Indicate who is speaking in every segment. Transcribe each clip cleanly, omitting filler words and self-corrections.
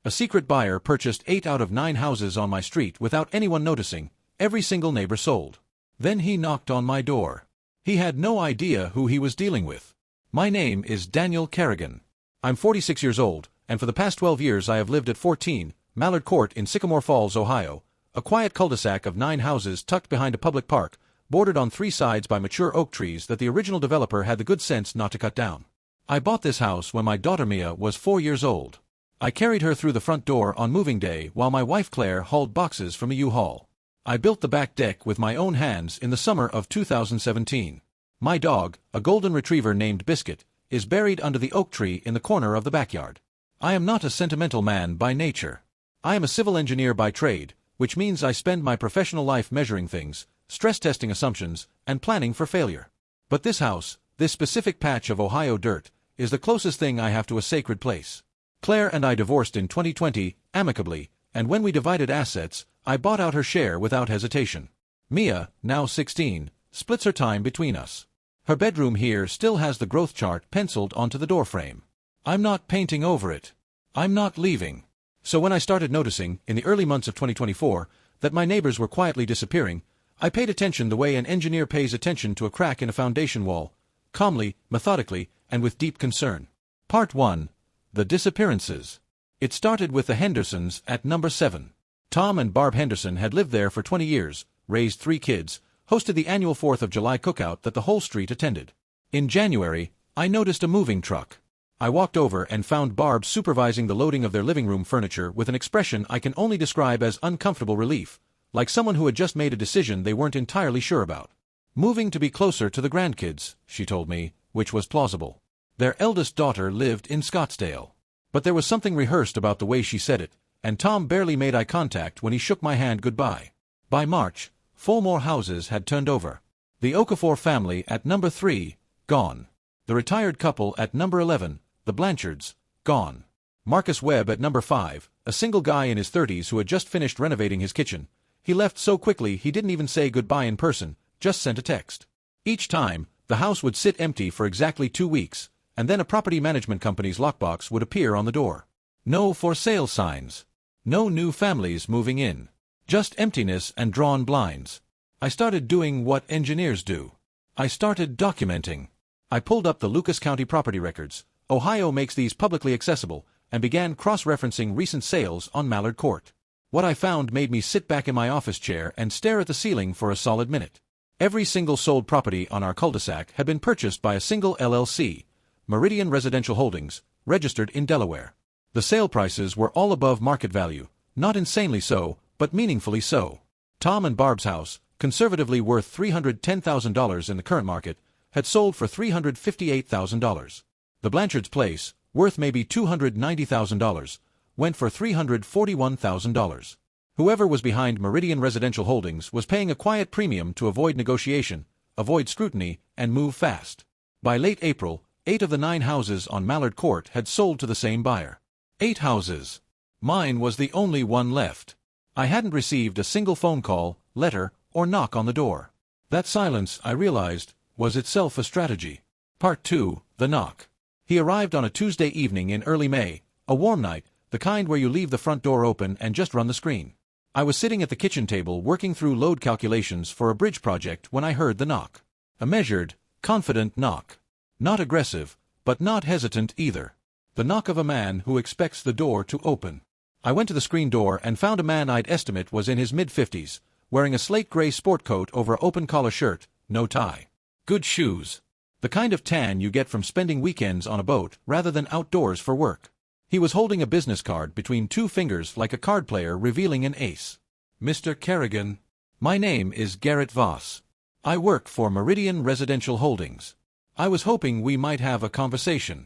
Speaker 1: A secret buyer purchased 8 out of 9 houses on my street without anyone noticing. Every single neighbor sold. Then he knocked on my door. He had no idea who he was dealing with. My name is Daniel Kerrigan. I'm 46 years old, and for the past 12 years I have lived at 14 Mallard Court in Sycamore Falls, Ohio, a quiet cul-de-sac of 9 houses tucked behind a public park, bordered on 3 sides by mature oak trees that the original developer had the good sense not to cut down. I bought this house when my daughter Mia was 4 years old. I carried her through the front door on moving day while my wife Claire hauled boxes from a U-Haul. I built the back deck with my own hands in the summer of 2017. My dog, a golden retriever named Biscuit, is buried under the oak tree in the corner of the backyard. I am not a sentimental man by nature. I am a civil engineer by trade, which means I spend my professional life measuring things, stress-testing assumptions, and planning for failure. But this house, this specific patch of Ohio dirt, is the closest thing I have to a sacred place. Claire and I divorced in 2020, amicably, and when we divided assets, I bought out her share without hesitation. Mia, now 16, splits her time between us. Her bedroom here still has the growth chart penciled onto the doorframe. I'm not painting over it. I'm not leaving. So when I started noticing, in the early months of 2024, that my neighbors were quietly disappearing, I paid attention the way an engineer pays attention to a crack in a foundation wall, calmly, methodically, and with deep concern. Part 1. The Disappearances. It started with the Hendersons at number 7. Tom and Barb Henderson had lived there for 20 years, raised 3 kids, hosted the annual 4th of July cookout that the whole street attended. In January, I noticed a moving truck. I walked over and found Barb supervising the loading of their living room furniture with an expression I can only describe as uncomfortable relief, like someone who had just made a decision they weren't entirely sure about. Moving to be closer to the grandkids, she told me, which was plausible. Their eldest daughter lived in Scottsdale. But there was something rehearsed about the way she said it, and Tom barely made eye contact when he shook my hand goodbye. By March, 4 more houses had turned over. The Okafor family at number 3, gone. The retired couple at number 11, the Blanchards, gone. Marcus Webb at number 5, a single guy in his 30s who had just finished renovating his kitchen. He left so quickly he didn't even say goodbye in person, just sent a text. Each time, the house would sit empty for exactly 2 weeks, and then a property management company's lockbox would appear on the door. No for sale signs. No new families moving in. Just emptiness and drawn blinds. I started doing what engineers do. I started documenting. I pulled up the Lucas County property records. Ohio makes these publicly accessible, and began cross-referencing recent sales on Mallard Court. What I found made me sit back in my office chair and stare at the ceiling for a solid minute. Every single sold property on our cul-de-sac had been purchased by a single LLC, Meridian Residential Holdings, registered in Delaware. The sale prices were all above market value, not insanely so, but meaningfully so. Tom and Barb's house, conservatively worth $310,000 in the current market, had sold for $358,000. The Blanchards' place, worth maybe $290,000, went for $341,000. Whoever was behind Meridian Residential Holdings was paying a quiet premium to avoid negotiation, avoid scrutiny, and move fast. By late April, 8 of the 9 houses on Mallard Court had sold to the same buyer. 8 houses. Mine was the only one left. I hadn't received a single phone call, letter, or knock on the door. That silence, I realized, was itself a strategy. Part 2. The Knock. He arrived on a Tuesday evening in early May, a warm night, the kind where you leave the front door open and just run the screen. I was sitting at the kitchen table working through load calculations for a bridge project when I heard the knock. A measured, confident knock. Not aggressive, but not hesitant either. The knock of a man who expects the door to open. I went to the screen door and found a man I'd estimate was in his mid-50s, wearing a slate-gray sport coat over an open-collar shirt, no tie. Good shoes. The kind of tan you get from spending weekends on a boat rather than outdoors for work. He was holding a business card between 2 fingers like a card player revealing an ace. Mr. Kerrigan. My name is Garrett Voss. I work for Meridian Residential Holdings. I was hoping we might have a conversation.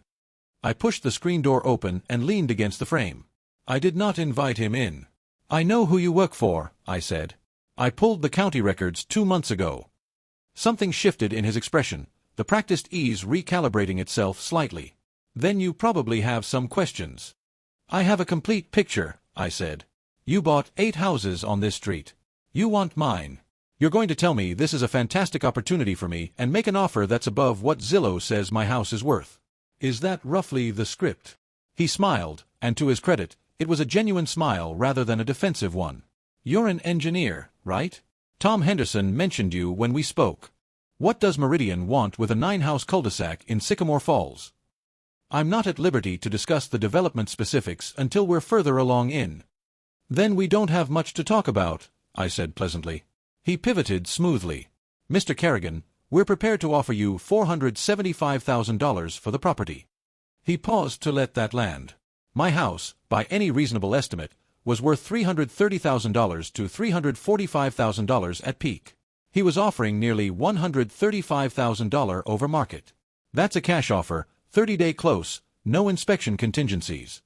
Speaker 1: I pushed the screen door open and leaned against the frame. I did not invite him in. I know who you work for, I said. I pulled the county records 2 months ago. Something shifted in his expression, the practiced ease recalibrating itself slightly. Then you probably have some questions. I have a complete picture, I said. You bought 8 houses on this street. You want mine. You're going to tell me this is a fantastic opportunity for me and make an offer that's above what Zillow says my house is worth. Is that roughly the script? He smiled, and to his credit, It was a genuine smile rather than a defensive one. "You're an engineer, right? Tom Henderson mentioned you when we spoke. What does Meridian want with a 9-house cul-de-sac in Sycamore Falls?" "I'm not at liberty to discuss the development specifics until we're further along in." "Then we don't have much to talk about," I said pleasantly. He pivoted smoothly. "Mr. Kerrigan, we're prepared to offer you $475,000 for the property." He paused to let that land. My house, by any reasonable estimate, was worth $330,000 to $345,000 at peak. He was offering nearly $135,000 over market. That's a cash offer, 30-day close, no inspection contingencies.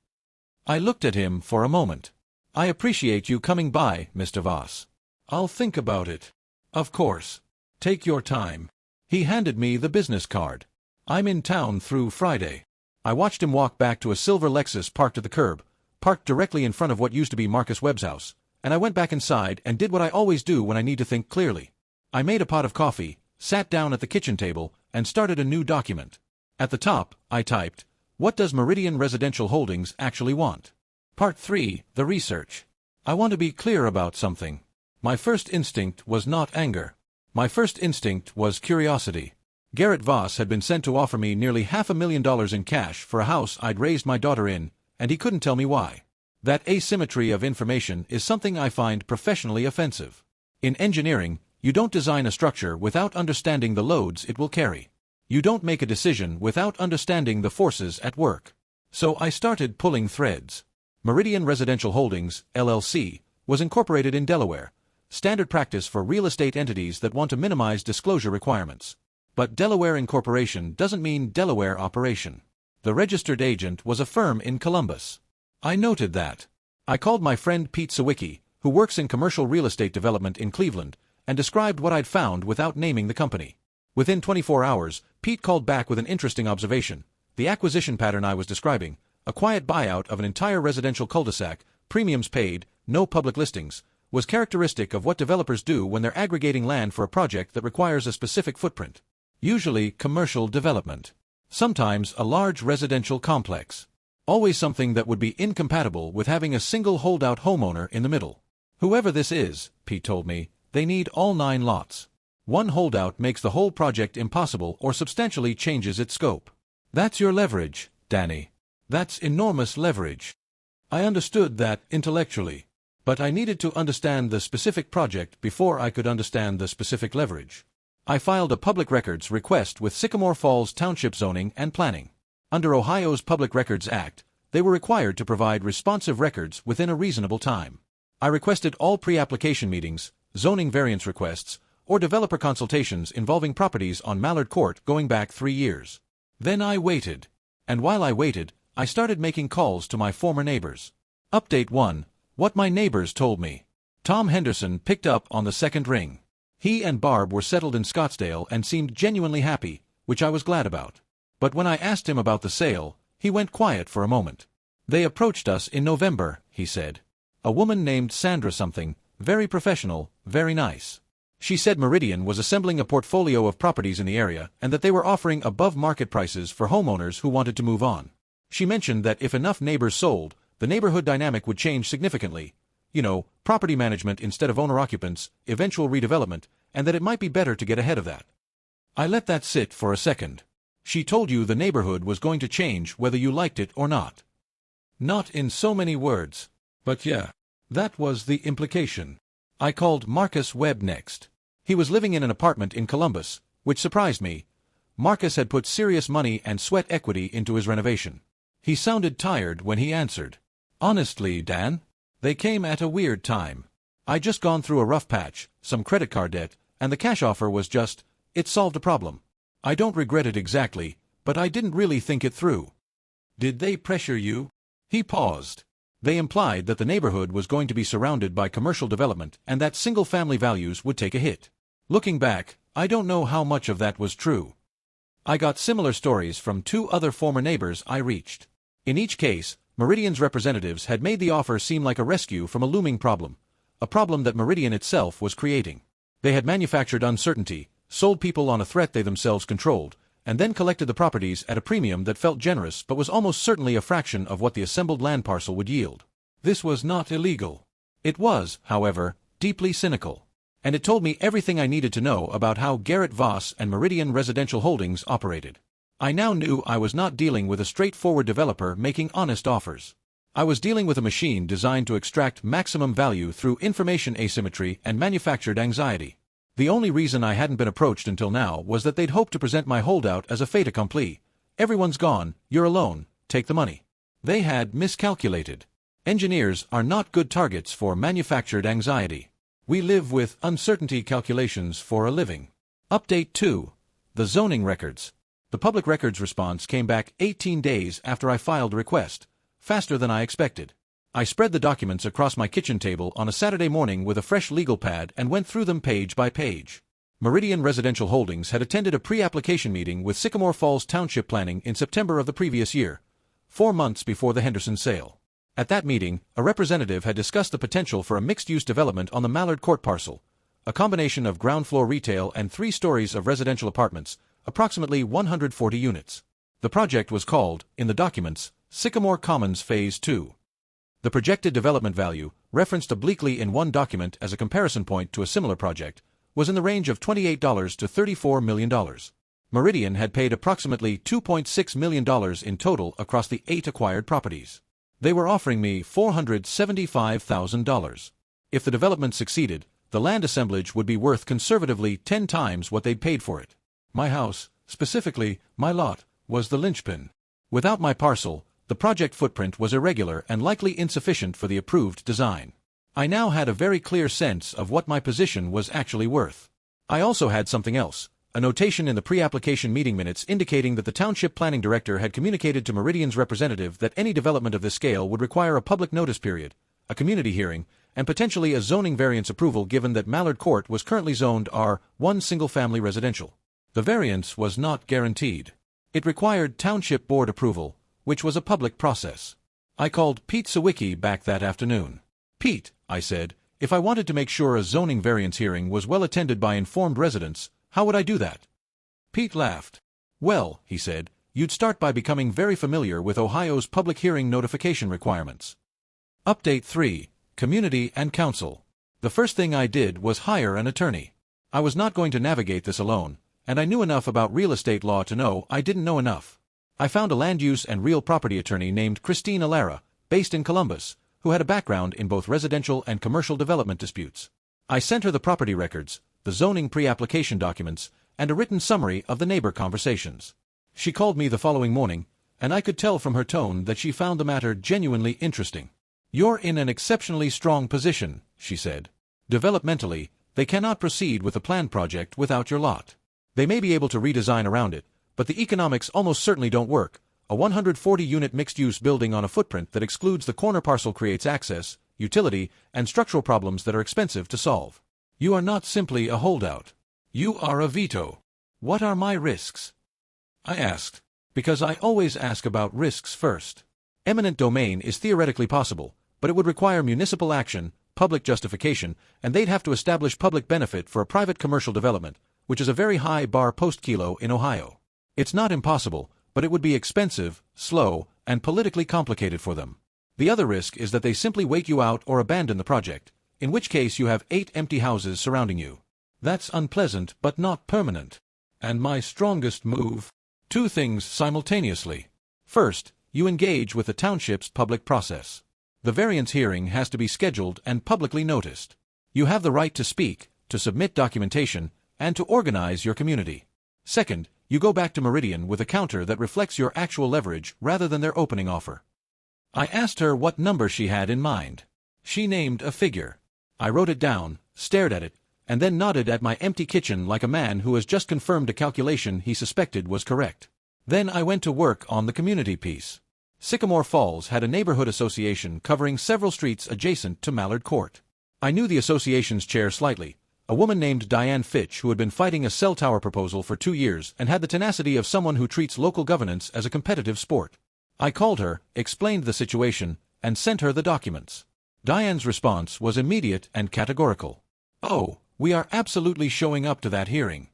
Speaker 1: I looked at him for a moment. "I appreciate you coming by, Mr. Voss. I'll think about it." "Of course. Take your time." He handed me the business card. "I'm in town through Friday." I watched him walk back to a silver Lexus parked at the curb, parked directly in front of what used to be Marcus Webb's house, and I went back inside and did what I always do when I need to think clearly. I made a pot of coffee, sat down at the kitchen table, and started a new document. At the top, I typed, "What does Meridian Residential Holdings actually want?" Part 3, the research. I want to be clear about something. My first instinct was not anger. My first instinct was curiosity. Garrett Voss had been sent to offer me nearly $500,000 in cash for a house I'd raised my daughter in, and he couldn't tell me why. That asymmetry of information is something I find professionally offensive. In engineering, you don't design a structure without understanding the loads it will carry. You don't make a decision without understanding the forces at work. So I started pulling threads. Meridian Residential Holdings, LLC, was incorporated in Delaware, standard practice for real estate entities that want to minimize disclosure requirements. But Delaware incorporation doesn't mean Delaware operation. The registered agent was a firm in Columbus. I noted that. I called my friend Pete Sawicki, who works in commercial real estate development in Cleveland, and described what I'd found without naming the company. Within 24 hours, Pete called back with an interesting observation. The acquisition pattern I was describing, a quiet buyout of an entire residential cul-de-sac, premiums paid, no public listings, was characteristic of what developers do when they're aggregating land for a project that requires a specific footprint. Usually commercial development. Sometimes a large residential complex. Always something that would be incompatible with having a single holdout homeowner in the middle. Whoever this is, Pete told me, they need all 9 lots. One holdout makes the whole project impossible or substantially changes its scope. That's your leverage, Danny. That's enormous leverage. I understood that intellectually. But I needed to understand the specific project before I could understand the specific leverage. I filed a public records request with Sycamore Falls Township Zoning and Planning. Under Ohio's Public Records Act, they were required to provide responsive records within a reasonable time. I requested all pre-application meetings, zoning variance requests, or developer consultations involving properties on Mallard Court going back 3 years. Then I waited. And while I waited, I started making calls to my former neighbors. Update 1. What my neighbors told me. Tom Henderson picked up on the second ring. He and Barb were settled in Scottsdale and seemed genuinely happy, which I was glad about. But when I asked him about the sale, he went quiet for a moment. "They approached us in November," he said. "A woman named Sandra something, very professional, very nice. She said Meridian was assembling a portfolio of properties in the area and that they were offering above-market prices for homeowners who wanted to move on. She mentioned that if enough neighbors sold, the neighborhood dynamic would change significantly. You know, property management instead of owner-occupants, eventual redevelopment, and that it might be better to get ahead of that." I let that sit for a second. She told you the neighborhood was going to change whether you liked it or not. Not in so many words. But yeah, that was the implication. I called Marcus Webb next. He was living in an apartment in Columbus, which surprised me. Marcus had put serious money and sweat equity into his renovation. He sounded tired when he answered. "Honestly, Dan, they came at a weird time. I'd just gone through a rough patch, some credit card debt, and the cash offer was just, it solved a problem. I don't regret it exactly, but I didn't really think it through." "Did they pressure you?" He paused. "They implied that the neighborhood was going to be surrounded by commercial development and that single-family values would take a hit. Looking back, I don't know how much of that was true. I got similar stories from 2 other former neighbors I reached. In each case, Meridian's representatives had made the offer seem like a rescue from a looming problem, a problem that Meridian itself was creating. They had manufactured uncertainty, sold people on a threat they themselves controlled, and then collected the properties at a premium that felt generous but was almost certainly a fraction of what the assembled land parcel would yield. This was not illegal. It was, however, deeply cynical. And it told me everything I needed to know about how Garrett Voss and Meridian Residential Holdings operated. I now knew I was not dealing with a straightforward developer making honest offers. I was dealing with a machine designed to extract maximum value through information asymmetry and manufactured anxiety. The only reason I hadn't been approached until now was that they'd hoped to present my holdout as a fait accompli. Everyone's gone, you're alone, take the money. They had miscalculated. Engineers are not good targets for manufactured anxiety. We live with uncertainty calculations for a living. Update 2. The zoning records. The public records response came back 18 days after I filed a request, faster than I expected. I spread the documents across my kitchen table on a Saturday morning with a fresh legal pad and went through them page by page. Meridian Residential Holdings had attended a pre-application meeting with Sycamore Falls Township Planning in September of the previous year, 4 months before the Henderson sale. At that meeting, a representative had discussed the potential for a mixed-use development on the Mallard Court parcel, a combination of ground-floor retail and 3 stories of residential apartments, approximately 140 units. The project was called, in the documents, Sycamore Commons Phase 2. The projected development value, referenced obliquely in one document as a comparison point to a similar project, was in the range of $28 to $34 million. Meridian had paid approximately $2.6 million in total across the 8 acquired properties. They were offering me $475,000. If the development succeeded, the land assemblage would be worth conservatively 10 times what they'd paid for it. My house, specifically, my lot, was the linchpin. Without my parcel, the project footprint was irregular and likely insufficient for the approved design. I now had a very clear sense of what my position was actually worth. I also had something else, a notation in the pre-application meeting minutes indicating that the township planning director had communicated to Meridian's representative that any development of this scale would require a public notice period, a community hearing, and potentially a zoning variance approval given that Mallard Court was currently zoned R1 single-family residential. The variance was not guaranteed. It required township board approval, which was a public process. I called Pete Sawicki back that afternoon. "Pete," I said, "if I wanted to make sure a zoning variance hearing was well attended by informed residents, how would I do that?" Pete laughed. "Well," he said, "you'd start by becoming very familiar with Ohio's public hearing notification requirements." Update 3. Community and Council. The first thing I did was hire an attorney. I was not going to navigate this alone, and I knew enough about real estate law to know I didn't know enough. I found a land use and real property attorney named Christine Alara, based in Columbus, who had a background in both residential and commercial development disputes. I sent her the property records, the zoning pre-application documents, and a written summary of the neighbor conversations. She called me the following morning, and I could tell from her tone that she found the matter genuinely interesting. "You're in an exceptionally strong position," she said. "Developmentally, they cannot proceed with a planned project without your lot. They may be able to redesign around it, but the economics almost certainly don't work. A 140-unit mixed-use building on a footprint that excludes the corner parcel creates access, utility, and structural problems that are expensive to solve. You are not simply a holdout. You are a veto." "What are my risks?" I asked. Because I always ask about risks first. Eminent domain is theoretically possible, but it would require municipal action, public justification, and they'd have to establish public benefit for a private commercial development, which is a very high bar post kilo in Ohio. It's not impossible, but it would be expensive, slow, and politically complicated for them. The other risk is that they simply wait you out or abandon the project, in which case you have 8 empty houses surrounding you. That's unpleasant but not permanent. And my strongest move? 2 things simultaneously. First, you engage with the township's public process. The variance hearing has to be scheduled and publicly noticed. You have the right to speak, to submit documentation, and to organize your community. Second, you go back to Meridian with a counter that reflects your actual leverage rather than their opening offer. I asked her what number she had in mind. She named a figure. I wrote it down, stared at it, and then nodded at my empty kitchen like a man who has just confirmed a calculation he suspected was correct. Then I went to work on the community piece. Sycamore Falls had a neighborhood association covering several streets adjacent to Mallard Court. I knew the association's chair slightly, a woman named Diane Fitch who had been fighting a cell tower proposal for 2 years and had the tenacity of someone who treats local governance as a competitive sport. I called her, explained the situation, and sent her the documents. Diane's response was immediate and categorical. "Oh, we are absolutely showing up to that hearing."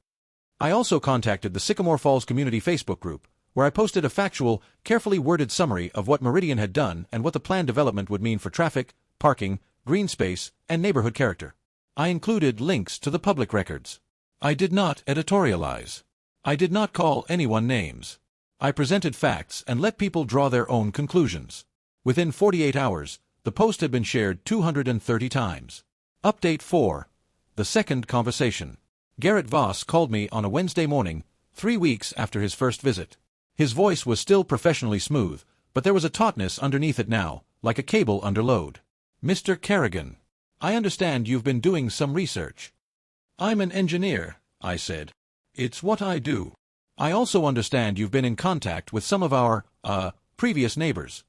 Speaker 1: I also contacted the Sycamore Falls Community Facebook group, where I posted a factual, carefully worded summary of what Meridian had done and what the planned development would mean for traffic, parking, green space, and neighborhood character. I included links to the public records. I did not editorialize. I did not call anyone names. I presented facts and let people draw their own conclusions. Within 48 hours, the post had been shared 230 times. Update 4. The second conversation. Garrett Voss called me on a Wednesday morning, 3 weeks after his first visit. His voice was still professionally smooth, but there was a tautness underneath it now, like a cable under load. Mr. Kerrigan, I understand you've been doing some research. I'm an engineer, I said. It's what I do. I also understand you've been in contact with some of our, previous neighbors.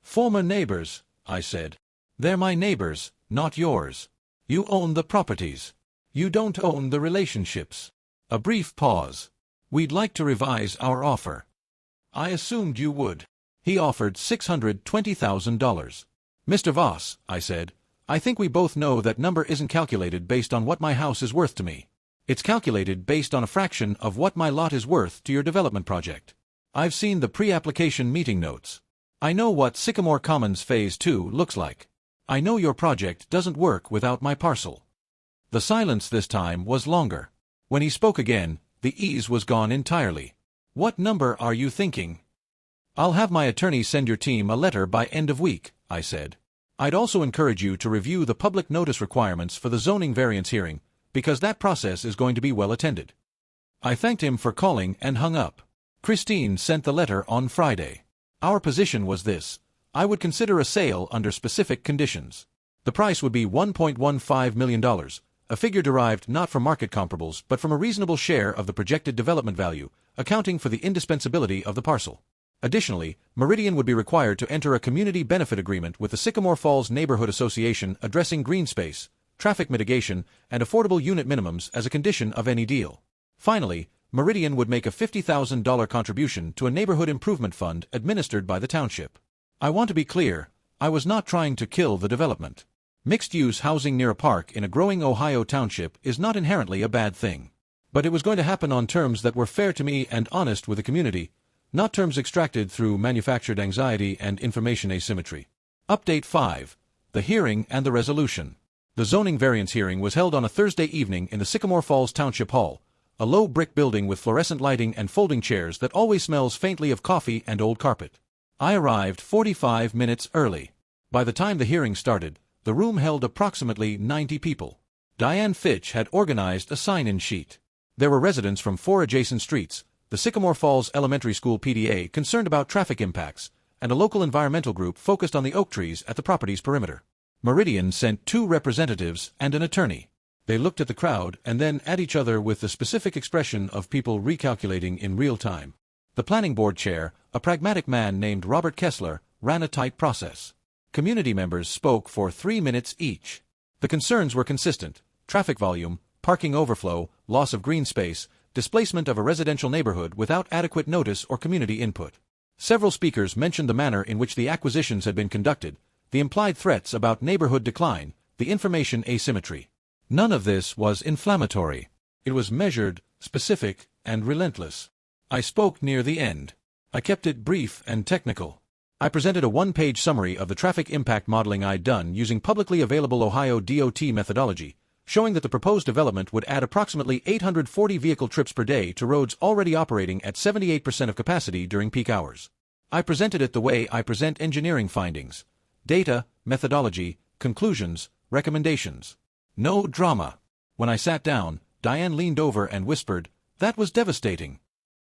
Speaker 1: Former neighbors, I said. They're my neighbors, not yours. You own the properties. You don't own the relationships. A brief pause. We'd like to revise our offer. I assumed you would. He offered $620,000. Mr. Voss, I said, I think we both know that number isn't calculated based on what my house is worth to me. It's calculated based on a fraction of what my lot is worth to your development project. I've seen the pre-application meeting notes. I know what Sycamore Commons Phase 2 looks like. I know your project doesn't work without my parcel. The silence this time was longer. When he spoke again, the ease was gone entirely. What number are you thinking? I'll have my attorney send your team a letter by end of week, I said. I'd also encourage you to review the public notice requirements for the zoning variance hearing, because that process is going to be well attended. I thanked him for calling and hung up. Christine sent the letter on Friday. Our position was this. I would consider a sale under specific conditions. The price would be $1.15 million, a figure derived not from market comparables but from a reasonable share of the projected development value, accounting for the indispensability of the parcel. Additionally, Meridian would be required to enter a community benefit agreement with the Sycamore Falls Neighborhood Association addressing green space, traffic mitigation, and affordable unit minimums as a condition of any deal. Finally, Meridian would make a $50,000 contribution to a neighborhood improvement fund administered by the township. I want to be clear, I was not trying to kill the development. Mixed-use housing near a park in a growing Ohio township is not inherently a bad thing. But it was going to happen on terms that were fair to me and honest with the community, not terms extracted through manufactured anxiety and information asymmetry. Update 5. The hearing and the resolution. The zoning variance hearing was held on a Thursday evening in the Sycamore Falls Township Hall, a low brick building with fluorescent lighting and folding chairs that always smells faintly of coffee and old carpet. I arrived 45 minutes early. By the time the hearing started, the room held approximately 90 people. Diane Fitch had organized a sign-in sheet. There were residents from 4 adjacent streets, the Sycamore Falls Elementary School PDA concerned about traffic impacts, and a local environmental group focused on the oak trees at the property's perimeter. Meridian sent 2 representatives and an attorney. They looked at the crowd and then at each other with the specific expression of people recalculating in real time. The planning board chair, a pragmatic man named Robert Kessler, ran a tight process. Community members spoke for 3 minutes each. The concerns were consistent: traffic volume, parking overflow, loss of green space, displacement of a residential neighborhood without adequate notice or community input. Several speakers mentioned the manner in which the acquisitions had been conducted, the implied threats about neighborhood decline, the information asymmetry. None of this was inflammatory. It was measured, specific, and relentless. I spoke near the end. I kept it brief and technical. I presented a 1-page summary of the traffic impact modeling I'd done using publicly available Ohio DOT methodology, showing that the proposed development would add approximately 840 vehicle trips per day to roads already operating at 78% of capacity during peak hours. I presented it the way I present engineering findings: data, methodology, conclusions, recommendations. No drama. When I sat down, Diane leaned over and whispered, "That was devastating."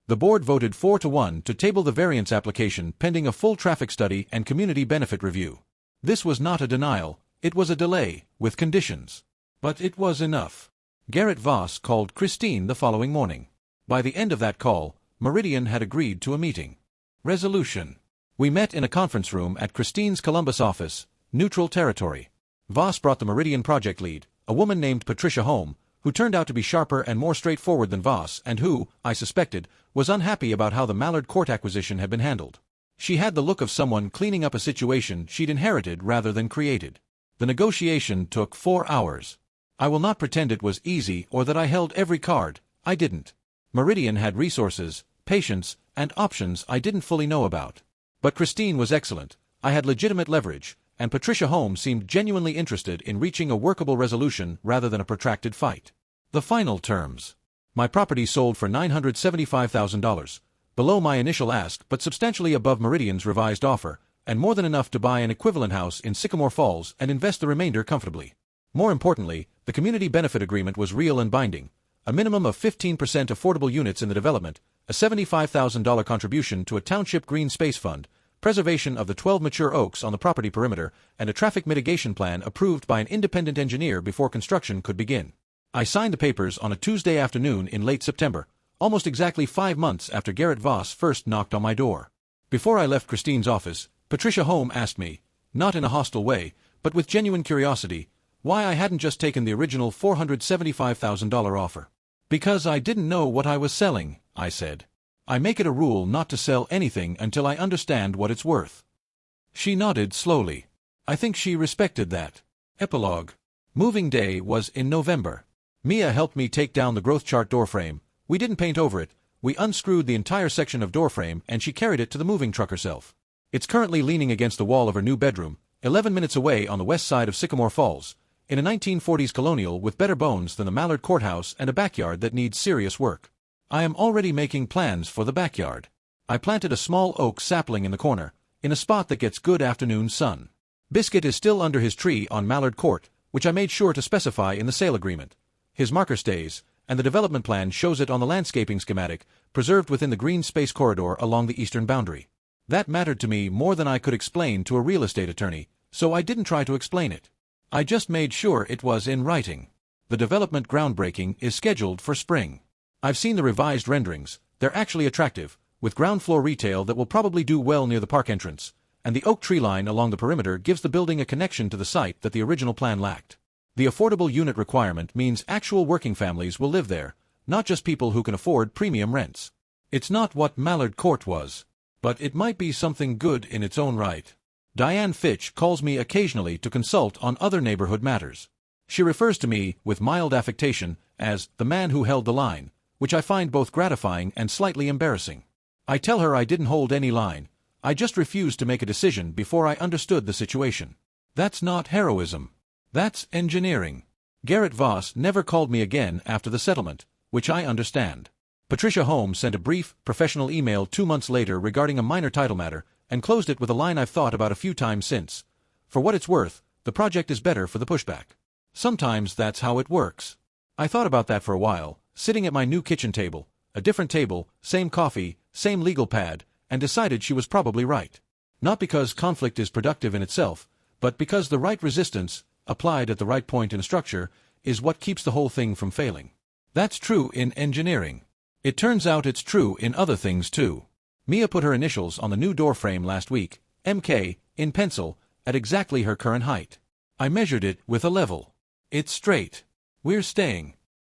Speaker 1: The board voted 4-1 to table the variance application pending a full traffic study and community benefit review. This was not a denial, it was a delay, with conditions. But it was enough. Garrett Voss called Christine the following morning. By the end of that call, Meridian had agreed to a meeting. Resolution. We met in a conference room at Christine's Columbus office, neutral territory. Voss brought the Meridian project lead, a woman named Patricia Holm, who turned out to be sharper and more straightforward than Voss and who, I suspected, was unhappy about how the Mallard Court acquisition had been handled. She had the look of someone cleaning up a situation she'd inherited rather than created. The negotiation took 4 hours. I will not pretend it was easy or that I held every card. I didn't. Meridian had resources, patience, and options I didn't fully know about. But Christine was excellent. I had legitimate leverage, and Patricia Holmes seemed genuinely interested in reaching a workable resolution rather than a protracted fight. The final terms. My property sold for $975,000, below my initial ask but substantially above Meridian's revised offer, and more than enough to buy an equivalent house in Sycamore Falls and invest the remainder comfortably. More importantly, the community benefit agreement was real and binding. A minimum of 15% affordable units in the development, a $75,000 contribution to a township green space fund, preservation of the 12 mature oaks on the property perimeter, and a traffic mitigation plan approved by an independent engineer before construction could begin. I signed the papers on a Tuesday afternoon in late September, almost exactly 5 months after Garrett Voss first knocked on my door. Before I left Christine's office, Patricia Holmes asked me, not in a hostile way, but with genuine curiosity, why I hadn't just taken the original $475,000 offer. Because I didn't know what I was selling, I said. I make it a rule not to sell anything until I understand what it's worth. She nodded slowly. I think she respected that. Epilogue. Moving day was in November. Mia helped me take down the growth chart doorframe. We didn't paint over it. We unscrewed the entire section of doorframe and she carried it to the moving truck herself. It's currently leaning against the wall of her new bedroom, 11 minutes away on the west side of Sycamore Falls, in a 1940s colonial with better bones than the Mallard Courthouse and a backyard that needs serious work. I am already making plans for the backyard. I planted a small oak sapling in the corner, in a spot that gets good afternoon sun. Biscuit is still under his tree on Mallard Court, which I made sure to specify in the sale agreement. His marker stays, and the development plan shows it on the landscaping schematic, preserved within the green space corridor along the eastern boundary. That mattered to me more than I could explain to a real estate attorney, so I didn't try to explain it. I just made sure it was in writing. The development groundbreaking is scheduled for spring. I've seen the revised renderings. They're actually attractive, with ground floor retail that will probably do well near the park entrance, and the oak tree line along the perimeter gives the building a connection to the site that the original plan lacked. The affordable unit requirement means actual working families will live there, not just people who can afford premium rents. It's not what Mallard Court was, but it might be something good in its own right. Diane Fitch calls me occasionally to consult on other neighborhood matters. She refers to me, with mild affectation, as the man who held the line, which I find both gratifying and slightly embarrassing. I tell her I didn't hold any line. I just refused to make a decision before I understood the situation. That's not heroism. That's engineering. Garrett Voss never called me again after the settlement, which I understand. Patricia Holmes sent a brief, professional email 2 months later regarding a minor title matter, and closed it with a line I've thought about a few times since. For what it's worth, the project is better for the pushback. Sometimes that's how it works. I thought about that for a while, sitting at my new kitchen table, a different table, same coffee, same legal pad, and decided she was probably right. Not because conflict is productive in itself, but because the right resistance, applied at the right point in a structure, is what keeps the whole thing from failing. That's true in engineering. It turns out it's true in other things too. Mia put her initials on the new doorframe last week, MK, in pencil, at exactly her current height. I measured it with a level. It's straight. We're staying.